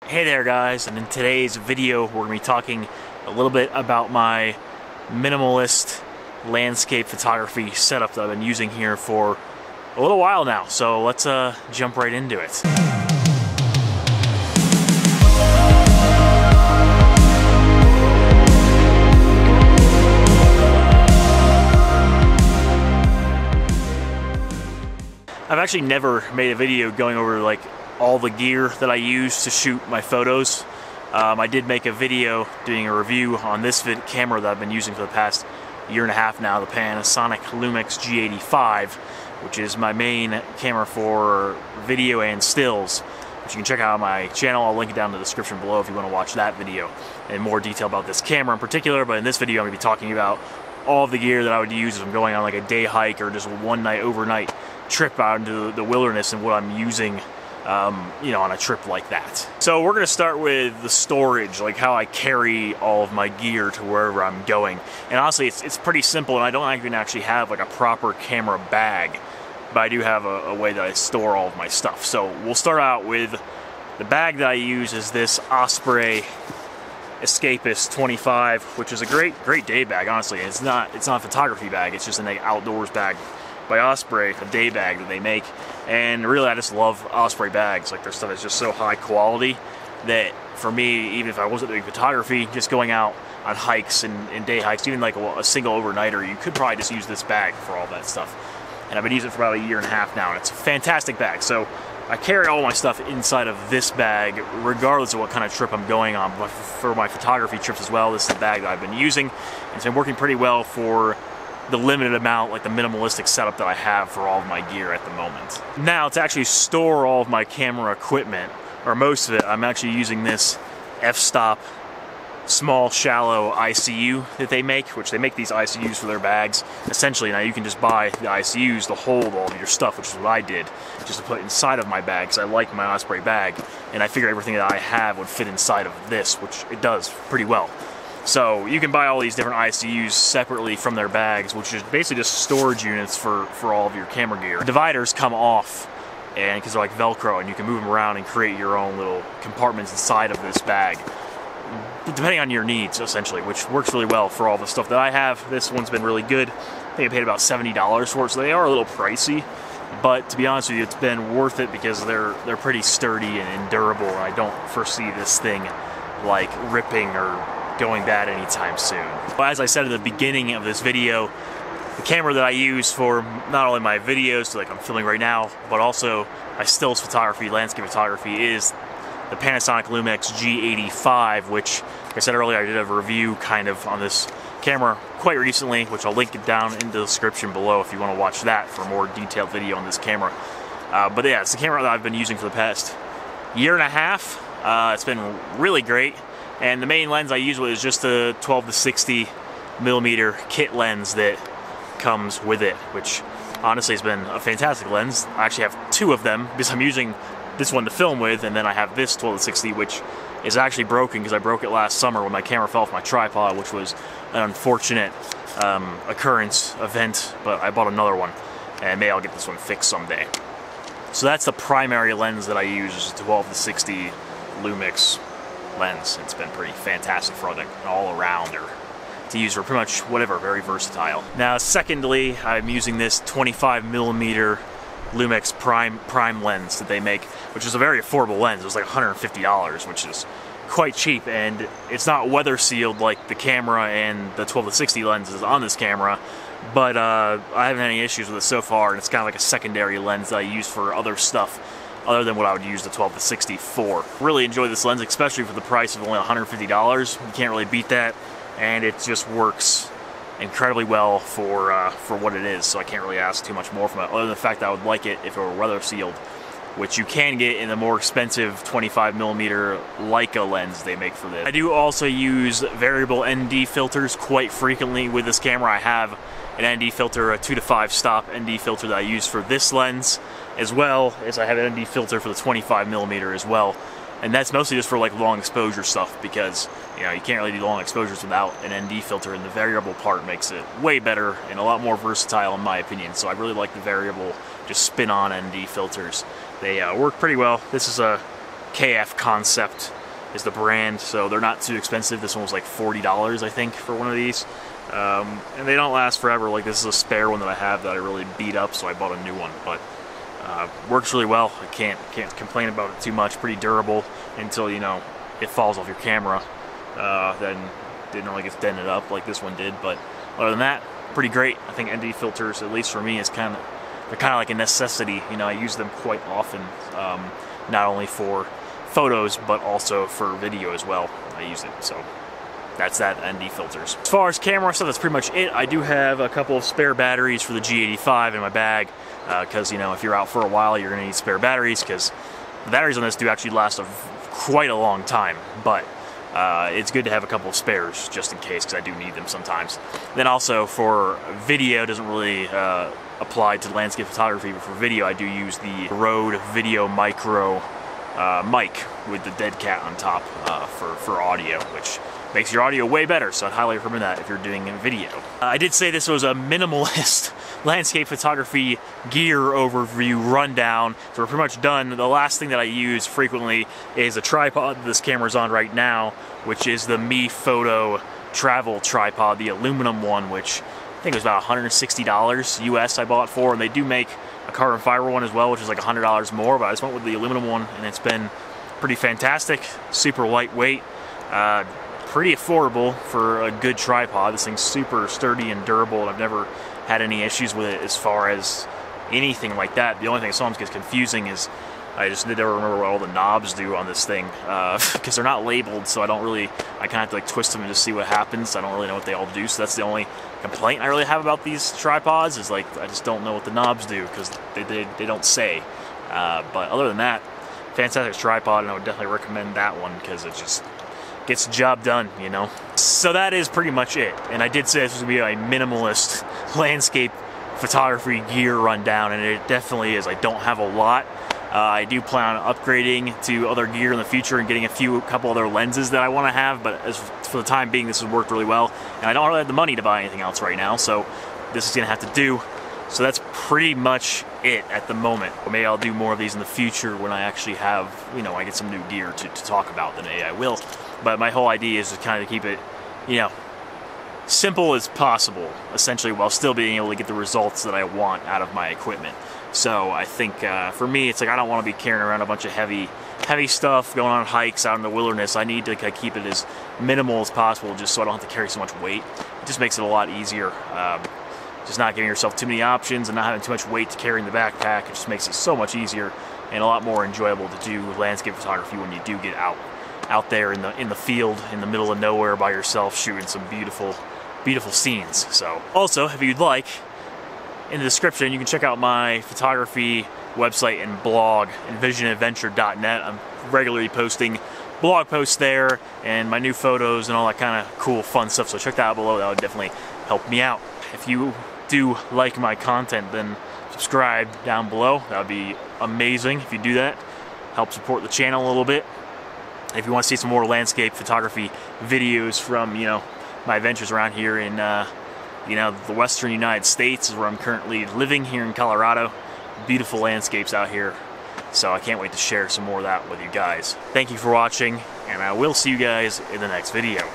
Hey there guys, and in today's video we're going to be talking a little bit about my minimalist landscape photography setup that I've been using here for a little while now. So let's jump right into it. I've actually never made a video going over like all the gear that I use to shoot my photos. I did make a video doing a review on this camera that I've been using for the past year and a half now, the Panasonic Lumix G85, which is my main camera for video and stills, which you can check out on my channel. I'll link it down in the description below if you want to watch that video in more detail about this camera in particular. But in this video I'm going to be talking about all of the gear that I would use if I'm going on like a day hike or just a one night overnight trip out into the wilderness and what I'm using you know, on a trip like that. So we're gonna start with the storage, like how I carry all of my gear to wherever I'm going. And honestly, it's pretty simple, and I don't even actually have like a proper camera bag, but I do have a way that I store all of my stuff. So we'll start out with the bag that I use is this Osprey Escapist 25, which is a great day bag. Honestly, it's not a photography bag. It's just an outdoors bag by Osprey, a day bag that they make. And really, I just love Osprey bags. Like, their stuff is just so high quality that for me, even if I wasn't doing photography, just going out on hikes and day hikes, even like a single overnighter, you could probably just use this bag for all that stuff. And I've been using it for about a year and a half now, and it's a fantastic bag. So I carry all my stuff inside of this bag, regardless of what kind of trip I'm going on. But for my photography trips as well, this is the bag that I've been using. It's been working pretty well for the limited amount, like the minimalistic setup that I have for all of my gear at the moment. Now, to actually store all of my camera equipment, or most of it, I'm actually using this f-stop small shallow ICU that they make, which they make these ICUs for their bags. Essentially, now you can just buy the ICUs to hold all of your stuff, which is what I did, just to put inside of my bag, because I like my Osprey bag, and I figured everything that I have would fit inside of this, which it does pretty well. So you can buy all these different ICUs separately from their bags, which is basically just storage units for all of your camera gear. The dividers come off, and because they're like Velcro, and you can move them around and create your own little compartments inside of this bag, depending on your needs, essentially, which works really well for all the stuff that I have. This one's been really good. I think I paid about $70 for it, so they are a little pricey. But to be honest with you, it's been worth it because they're pretty sturdy and durable, and I don't foresee this thing like ripping or going bad anytime soon. But as I said at the beginning of this video, the camera that I use for not only my videos, like I'm filming right now, but also my stills photography, landscape photography, is the Panasonic Lumix G85, which, like I said earlier, I did a review kind of on this camera quite recently, which I'll link it down in the description below if you want to watch that for a more detailed video on this camera. But yeah, it's the camera that I've been using for the past year and a half. It's been really great. And the main lens I use is just a 12 to 60 millimeter kit lens that comes with it, which honestly has been a fantastic lens. I actually have two of them because I'm using this one to film with, and then I have this 12 to 60, which is actually broken because I broke it last summer when my camera fell off my tripod, which was an unfortunate event, but I bought another one, and maybe I'll get this one fixed someday. So that's the primary lens that I use, is a 12 to 60 Lumix lens. It's been pretty fantastic for like all around, or to use for pretty much whatever, very versatile. Now, secondly, I'm using this 25 millimeter Lumix Prime lens that they make, which is a very affordable lens. It was like $150, which is quite cheap, and it's not weather sealed like the camera and the 12 to 60 lenses on this camera, but I haven't had any issues with it so far, and it's kind of like a secondary lens that I use for other stuff other than what I would use the 12 to 60 for. Really enjoy this lens, especially for the price of only $150. You can't really beat that, and it just works incredibly well for what it is, so I can't really ask too much more from it, other than the fact that I would like it if it were weather sealed, which you can get in the more expensive 25 millimeter Leica lens they make for this. I do also use variable ND filters quite frequently with this camera. I have an ND filter, a 2 to 5 stop ND filter that I use for this lens, as well as I have an ND filter for the 25 millimeter as well. And that's mostly just for like long exposure stuff, because you know you can't really do long exposures without an ND filter, and the variable part makes it way better and a lot more versatile in my opinion. So I really like the variable, just spin-on ND filters. They work pretty well. This is a KF Concept is the brand, so they're not too expensive. This one was like $40, I think, for one of these. And they don't last forever. Like, this is a spare one that I have that I really beat up, so I bought a new one. But works really well. I can't complain about it too much. Pretty durable until, you know, it falls off your camera. Then didn't really get dented up like this one did. But other than that, pretty great. I think ND filters, at least for me, is they're kind of like a necessity. You know, I use them quite often, not only for photos but also for video as well. I use it, so that's that. ND filters. As far as camera stuff, that's pretty much it. I do have a couple of spare batteries for the G85 in my bag, because, you know, if you're out for a while, you're going to need spare batteries, because the batteries on this do actually last quite a long time, but it's good to have a couple of spares just in case, because I do need them sometimes. Then also for video, doesn't really apply to landscape photography, but for video I do use the Rode Video Micro mic with the dead cat on top for audio, which makes your audio way better, so I'd highly recommend that if you're doing a video. I did say this was a minimalist landscape photography gear overview rundown, so we're pretty much done. The last thing that I use frequently is a tripod that this camera's on right now, which is the Mi Photo travel tripod, the aluminum one, which I think it was about $160 US I bought for, and they do make a carbon fiber one as well, which is like $100 more, but I just went with the aluminum one, and it's been pretty fantastic. Super lightweight, pretty affordable for a good tripod. This thing's super sturdy and durable, and I've never had any issues with it as far as anything like that. The only thing that sometimes gets confusing is I just never remember what all the knobs do on this thing, because they're not labeled, so I kind of have to like twist them and just see what happens. I don't really know what they all do, so that's the only complaint I really have about these tripods, is like I just don't know what the knobs do, because they don't say. But other than that, fantastic tripod, and I would definitely recommend that one, because it just gets the job done, you know. So that is pretty much it, and I did say this was going to be a minimalist landscape photography gear rundown, and it definitely is. I don't have a lot. I do plan on upgrading to other gear in the future and getting a couple other lenses that I want to have, but for the time being, this has worked really well, and I don't really have the money to buy anything else right now, so this is going to have to do. So that's pretty much it at the moment. Maybe I'll do more of these in the future when I actually have, you know, I get some new gear to talk about, then maybe I will. But my whole idea is to kind of keep it, you know, simple as possible, essentially, while still being able to get the results that I want out of my equipment. So I think for me, it's like I don't want to be carrying around a bunch of heavy stuff, going on hikes out in the wilderness. I need to keep it as minimal as possible, just so I don't have to carry so much weight. It just makes it a lot easier. Just not giving yourself too many options and not having too much weight to carry in the backpack. It just makes it so much easier and a lot more enjoyable to do landscape photography when you do get out there in the field, in the middle of nowhere by yourself, shooting some beautiful scenes. So also, if you'd like, in the description you can check out my photography website and blog, envisionadventure.net. I'm regularly posting blog posts there and my new photos and all that kind of cool fun stuff, so check that out below. That would definitely help me out. If you do like my content, then subscribe down below. That would be amazing if you do that. Help support the channel a little bit. If you want to see some more landscape photography videos from, you know, my adventures around here in you know, the western United States, is where I'm currently living here in Colorado. Beautiful landscapes out here, so I can't wait to share some more of that with you guys. Thank you for watching, and I will see you guys in the next video.